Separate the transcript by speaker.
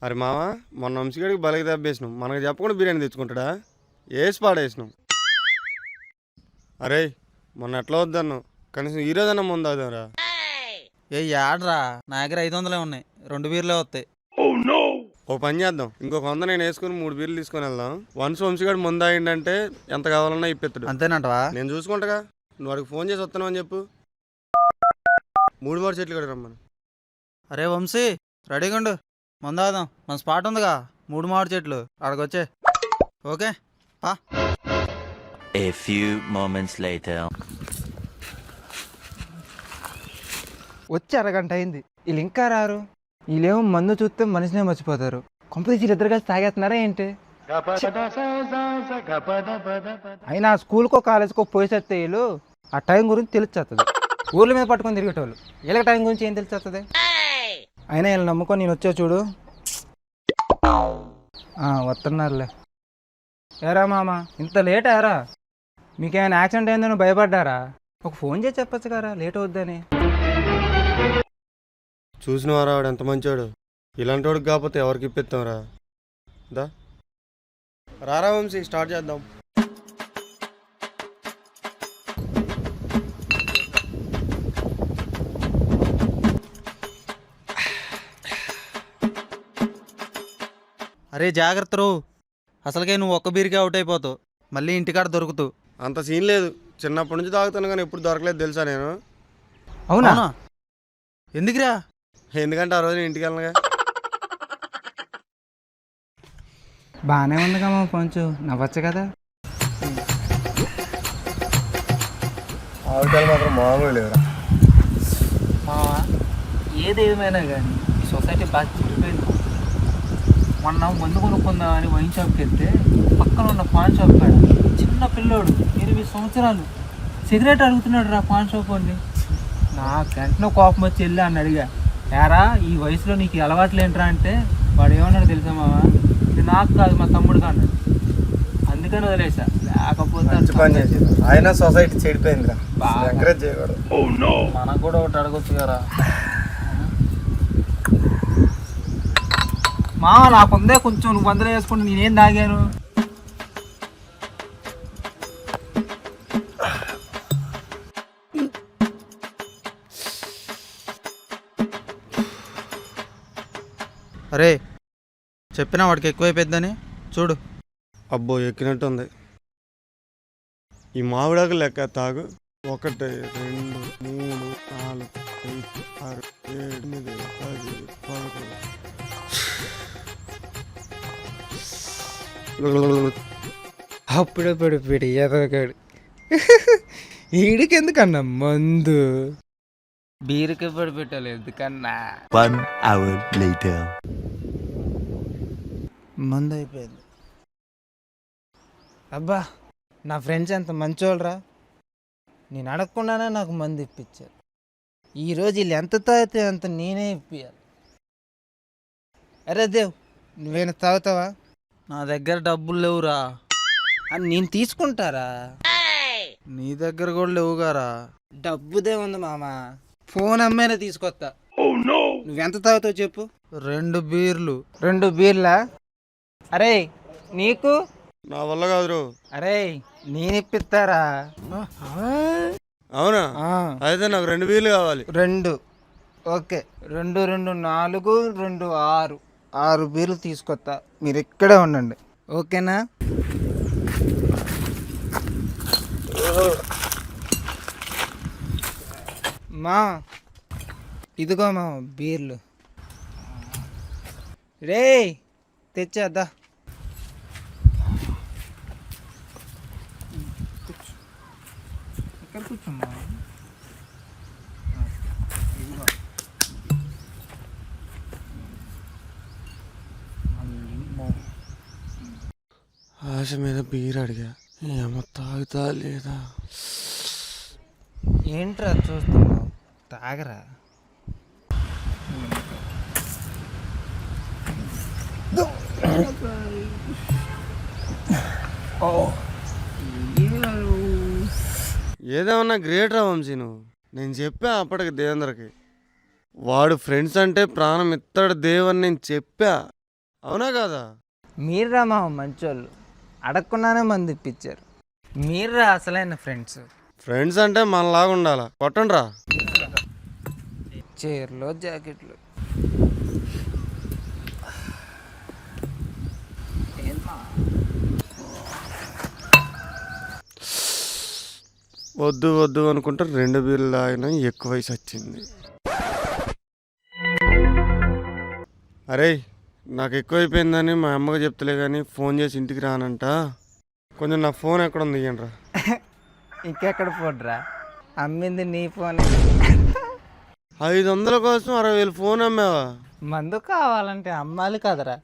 Speaker 1: అరే మామ మొన్న వంశీగడికి బలకి దెబ్బేసినాం, మనకు చెప్పకుండా బిర్యానీ తెచ్చుకుంటాడా? వేసి పాడేసినాం. అరే మొన్న ఎట్లా వద్దన్నావు, కనీసం ఈ రోజన్నా ముందు అవుదాంరా.
Speaker 2: ఏ యాడ్రా, నా దగ్గర 500 ఉన్నాయి, 2 బీర్లే వస్తాయి.
Speaker 1: ఓ పని చేద్దాం, ఇంకొక 100 నేను వేసుకుని 3 బీర్లు తీసుకొని వెళ్దాం. వన్స్ వంశీగడు ముందు అయిందంటే ఎంత కావాలన్నా ఇప్పిస్తాడు.
Speaker 2: అంతేనంటవా?
Speaker 1: నేను చూసుకుంటాగా, నువ్వు వాడికి ఫోన్ చేసి వస్తాను అని చెప్పు. 3 చెట్లు కూడా రమ్మను.
Speaker 2: అరే వంశీ, రెడీగా ఉండు, మందాదాం. మన స్పాట్ ఉందిగా, 3 మామిడి చెట్లు, ఆడకొచ్చే. ఓకే పా.
Speaker 3: A few moments later.
Speaker 4: వచ్చి అరగంట అయింది, వీళ్ళు ఇంకా రారు. వీళ్ళేమో మందు చూస్తే మనిషినే మర్చిపోతారు. కొంపతీసి వీళ్ళిద్దరు కలిసి తాగేస్తున్నారా ఏంటి? అయినా స్కూల్కో కాలేజ్కో పోయేసేస్తే వీళ్ళు ఆ టైం గురించి తెలిసేస్తుంది. ఊర్ల మీద పట్టుకొని తిరిగేటోళ్ళు వీళ్ళకి టైం గురించి ఏం తెలిసేస్తుంది? అయినా వీళ్ళు నమ్ముకొని నేను వచ్చా చూడు. వస్తున్నారులే. ఏరా మామ, ఇంత లేట్ ఆరా? మీకేమైనా యాక్సిడెంట్ అయిందని భయపడ్డారా? ఒక ఫోన్ చేసి చెప్పచ్చు కదా లేట్ అవుద్దని.
Speaker 1: చూసినవారా వాడు ఎంత మంచోడు. ఇలాంటి వాడికి కాకపోతే ఎవరికి ఇప్పిస్తాంరా. దా రారా వంశీ, స్టార్ట్ చేద్దాం.
Speaker 2: అరే జాగ్రత్త రో, అసలుకే నువ్వు ఒక్క బీర్కే అవుట్ అయిపోతావు, మళ్ళీ ఇంటికాడ దొరుకుతావు.
Speaker 1: అంత సీన్ లేదు, చిన్నప్పటి నుంచి తాగుతాను కానీ ఎప్పుడు దొరకలేదు తెలుసా నేను.
Speaker 4: అవునా?
Speaker 2: ఎందుకురా?
Speaker 1: ఎందుకంటే ఆ రోజు నేను ఇంటికి వెళ్ళగా.
Speaker 4: బాగానే ఉంది కమ్మా, కొంచెం నవ్వచ్చు కదా.
Speaker 1: ఆవిడలు మాత్రం మామూలు లేవురా.
Speaker 4: ఏదేమైనా కానీ సొసైటీ బాగా చిరిగిపోయింది. మొన్న మందు కొనుక్కుందామని వైన్ షాప్కి వెళ్తే పక్కన ఉన్న పాన్ షాప్ కాడ చిన్న పిల్లోడు 8 సంవత్సరాలు సిగరెట్ అడుగుతున్నాడు రా పాన్ షాప్ వాడిని. నాకు వెంటనే కోపం వచ్చి వెళ్ళి అని అడిగా, యారా ఈ వయసులో నీకు అలవాట్లేంట్రా అంటే వాడు ఏమన్నాడు తెలుసా మావా, ఇది నాకు కాదు మా తమ్ముడుగా అన్నాడు. అందుకని వదిలేసా, లేకపోతే
Speaker 1: ఆయన సొసైటీ చెడిపోయిందిరా, ఎంకరేజ్ చేయకూడదు.
Speaker 2: మనకు కూడా ఒకటి అడగొచ్చు కదా.
Speaker 4: మా నాకుందే కొంచెం, నువ్వు వందలు వేసుకుంటే నేనేం తాగాను.
Speaker 2: అరే చెప్పినా వాడికి ఎక్కువైపోద్దని చూడు.
Speaker 1: అబ్బో ఎక్కినట్టుంది. ఈ మామిడాకు లెక్క తాగు. 1 2 3 4 5 6 7 8 10 11.
Speaker 4: అప్పుడే పడిపోయాడు ఎదగాడు. ఈడికి ఎందుకన్నా మందు? బీరుకి పడిపెట్టాలి ఎందుకన్నా.
Speaker 3: 1 hour later.
Speaker 4: మందు అయిపోయింది. అబ్బా, నా ఫ్రెండ్స్ ఎంత మంచోళ్ళరా, నేను అడగకుండానే నాకు మందు ఇప్పించారు. ఈరోజు వీళ్ళు ఎంత తాగితే అంత నేనే ఇప్పించాలి. అరే దేవ్, నువ్వేనా తాగుతావా?
Speaker 2: నా దగ్గర డబ్బులు లేవురా.
Speaker 4: అని నేను తీసుకుంటారా?
Speaker 2: నీ దగ్గర కూడా లేవుగారా.
Speaker 4: డబ్బుదే ఉంది మామ, ఫోన్ అమ్మేనే తీసుకొస్తా. నువ్వెంత తాగుతావు చెప్పు?
Speaker 2: 2 బీర్లు.
Speaker 4: 2 బీర్లా? అరే నీకు?
Speaker 1: నా వల్ల కాదురు.
Speaker 4: అరే నేను ఇప్పిస్తారా?
Speaker 1: అవునా? అయితే నాకు 2 బీర్లు కావాలి.
Speaker 4: 2 ఓకే. 2 2 4 2 6 6 బీర్లు తీసుకొస్తా, మీరు ఇక్కడే ఉండండి ఓకేనా? మా ఇదిగో మా బీర్లు. రే తెచ్చేద్దా. ఇక్కడ కూర్చోమ్మా.
Speaker 1: ఆశ మీద బీర్ అడిగా, ఏమో తాగుతా లేదా.
Speaker 4: ఏంట్రా చూస్తున్నావు, తాగరా.
Speaker 1: ఏదేమన్నా గ్రేట్ రా వంశీ నువ్వు. నేను చెప్పా అప్పటికి దేవేంద్రకి, వాడు ఫ్రెండ్స్ అంటే ప్రాణం ఇస్తాడు దేవని నేను చెప్పా. అవునా కాదా?
Speaker 4: మీర్రా మా మంచోళ్ళు, అడగకుండానే మంది ఇప్పించారు. మీర్రా అసలైన ఫ్రెండ్స్.
Speaker 1: ఫ్రెండ్స్ అంటే మనలాగా ఉండాలా. కొట్టండి రా.
Speaker 4: చీరలు జాకెట్లు.
Speaker 1: వద్దు వద్దు అనుకుంటే 2 బీర్లు తాగినా ఎక్కువ వయసు వచ్చింది. అరే నాకు ఎక్కువైపోయిందని మా అమ్మకి చెప్తలే కానీ ఫోన్ చేసి ఇంటికి రానంట. కొంచెం నా ఫోన్ ఎక్కడ ఉంది ఇయ్యండి రా.
Speaker 4: ఇంకెక్కడ పోడ్రా, అమ్మింది నీ ఫోన్.
Speaker 1: 500 కోసం 60,000 ఫోన్ అమ్మావా?
Speaker 4: మందు కావాలంటే అమ్మాలి కదరా.